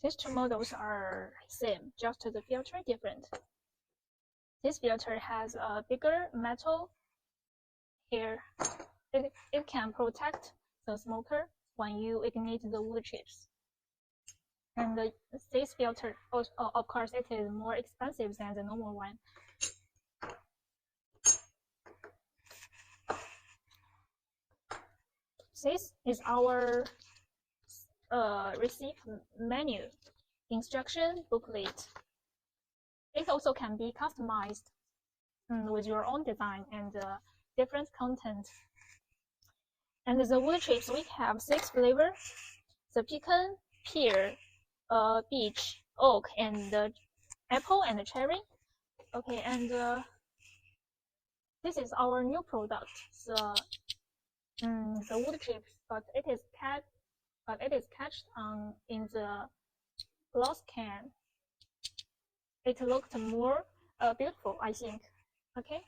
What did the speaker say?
These two models are same, just the filter different. This filter has a bigger metal here. It can protect the smoker when you ignite the wood chips. And this filter, of course, it is more expensive than the normal one. This is our receipt menu instruction booklet. It also can be customized with your own design and different content. And the wood chips, we have 6 flavors: the pecan, pear, beech, oak, and apple and cherry. Okay, and this is our new product, the wood chips, but it is catched in the glass can. It looked more beautiful, I think. Okay,